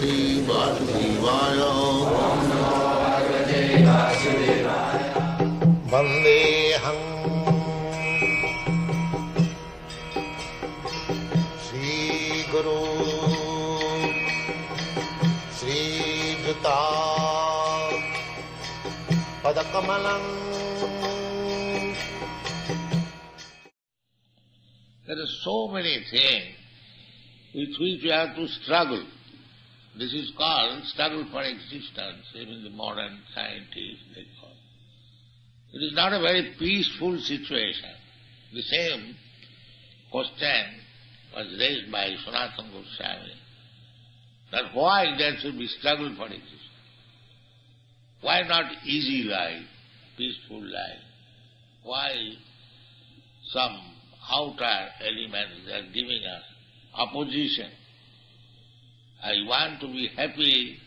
Shri Vasudevaya. Vandeham Shri Guru Shri Juta Padakamalam. There are so many things with which we have to struggle. This is called struggle for existence, even the modern scientists they call it. It is not a very peaceful situation. The same question was raised by Sanatana Goswami, that why there should be struggle for existence? Why not easy life, peaceful life? Why some outer elements are giving us opposition? I want to be happy,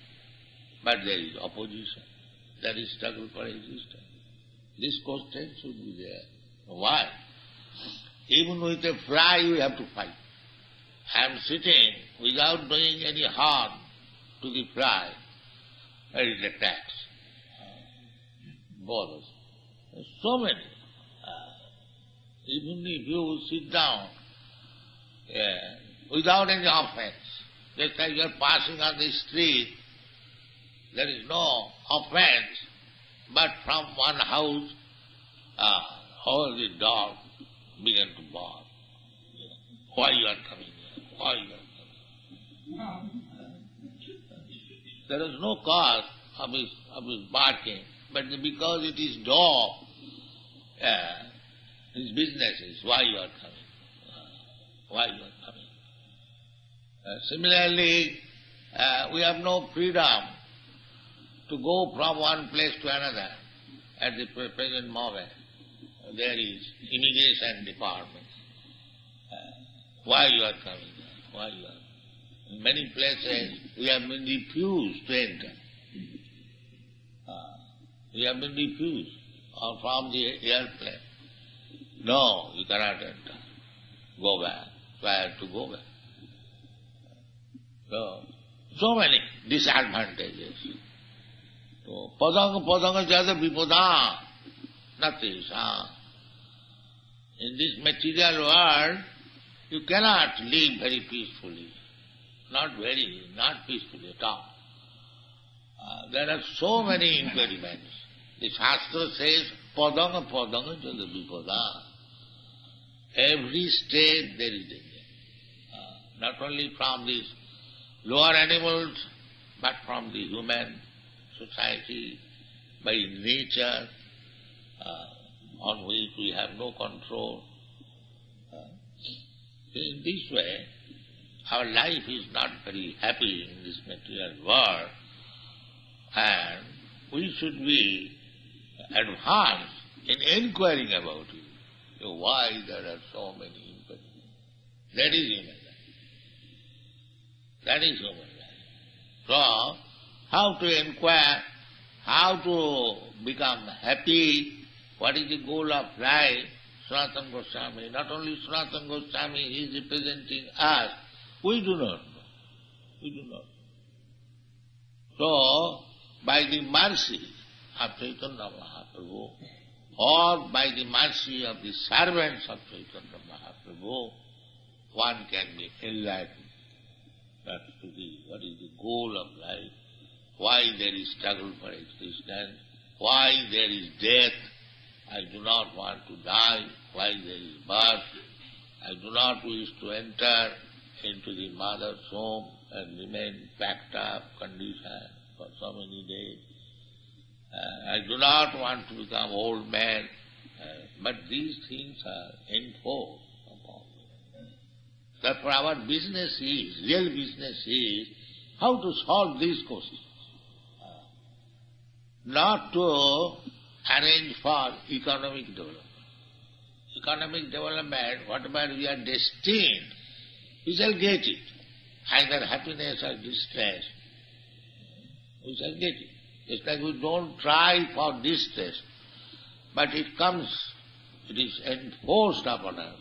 but there is opposition. There is struggle for existence. This question should be there. Why? Even with a fly we have to fight. I am sitting without doing any harm to the fly. There is a tax. Bothers. So many. Even if you sit down without any offense, just like you are passing on the street, there is no offense, but from one house, all the dogs began to bark. Why you are coming here? Why you are coming? There is no cause of his barking, but because it is dog, his business is why you are coming. Why you are coming. Similarly, we have no freedom to go from one place to another at the present moment. There is immigration department. Why you are coming? Why you are? In many places we have been refused to enter. We have been refused from the airplane. No, you cannot enter. Go back. So I have to go back. So many disadvantages. So, padanga jada vipada natesa. In this material world, you cannot live very peacefully. Not peacefully at all. There are so many impediments. The Shastra says, padanga jada vipada. Every stage there is danger. Not only from these lower animals, but from the human society, by nature, on which we have no control. In this way, our life is not very happy in this material world, and we should be advanced in inquiring about it. So why there are so many impediments? That is human life. That is human life. So, how to inquire, how to become happy, what is the goal of life? Sanatana Goswami, not only Sanatana Goswami, he is representing us. We do not know. We do not know. So, by the mercy of Chaitanya Mahaprabhu, or by the mercy of the servants of Chaitanya Mahaprabhu, one can be enlightened. That's to be what is the goal of life, why there is struggle for existence, why there is death. I do not want to die, why there is birth. I do not wish to enter into the mother's womb and remain packed up condition for so many days. I do not want to become old man, but these things are enforced upon me. Therefore our business is, real business is, how to solve these questions. Not to arrange for economic development. Economic development, whatever we are destined, we shall get it. Either happiness or distress, we shall get it. It's like we don't try for distress, but it comes, it is enforced upon us.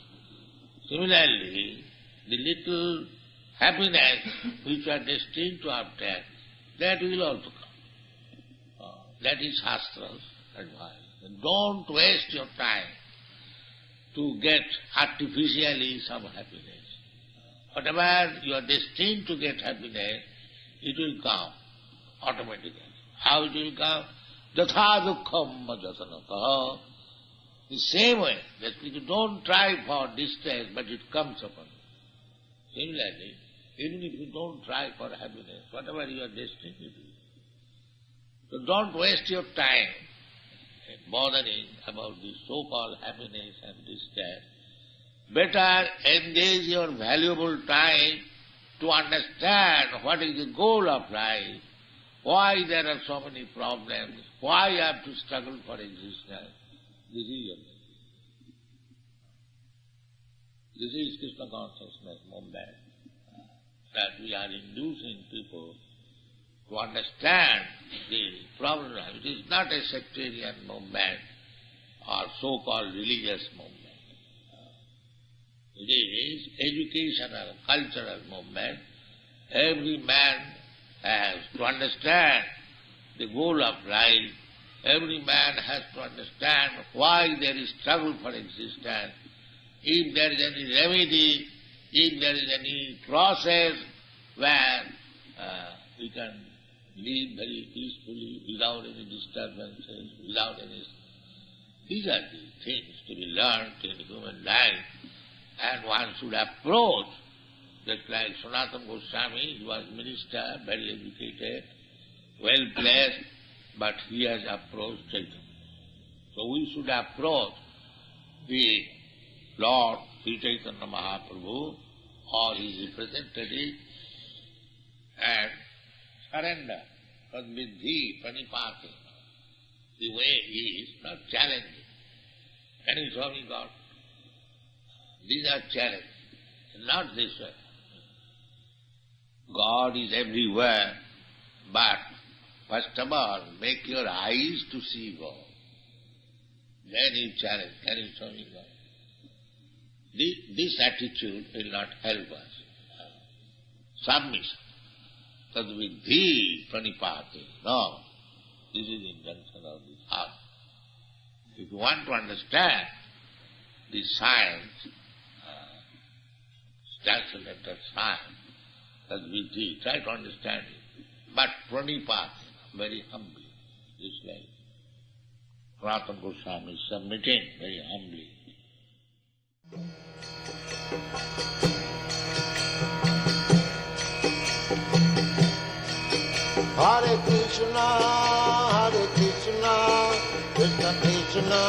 Similarly, the little happiness which you are destined to obtain, that will also come. That is Shastra's advice. Don't waste your time to get artificially some happiness. Whatever you are destined to get happiness, it will come automatically. How it will come? Jatha dukkham jatanatah. The same way that you don't try for distress, but it comes upon you. Similarly, even if you don't try for happiness, whatever you are destined to do. So don't waste your time bothering about this so-called happiness and distress. Better engage your valuable time to understand what is the goal of life, why there are so many problems, why you have to struggle for existence. This is your message. This is Krishna consciousness movement, that we are inducing people to understand the problem. It is not a sectarian movement or so-called religious movement. It is educational, cultural movement. Every man has to understand the goal of life. Every man has to understand why there is struggle for existence. If there is any remedy, if there is any process where we can live very peacefully without any disturbances, without any... These are the things to be learned in human life. And one should approach, just like Sanatana Goswami, he was minister, very educated, well placed, but he has approached Chaitanya. So we should approach the Lord Sri Chaitanya Mahaprabhu or his representative and surrender. Tadvidhi pranipate. The way is not challenging. Can you show me God? These are challenges, not this way. God is everywhere, but first of all, make your eyes to see God. Then you challenge, can you show me God? This attitude will not help us. Submission. Tadvidhi pranipate. No. This is the intention of this heart. If you want to understand the science, translated science, tadvidhi, try to understand it. But pranipate, very humbly, this way. Sanatana Goswami is submitting very humbly. Hare Krishna, Krishna Krishna,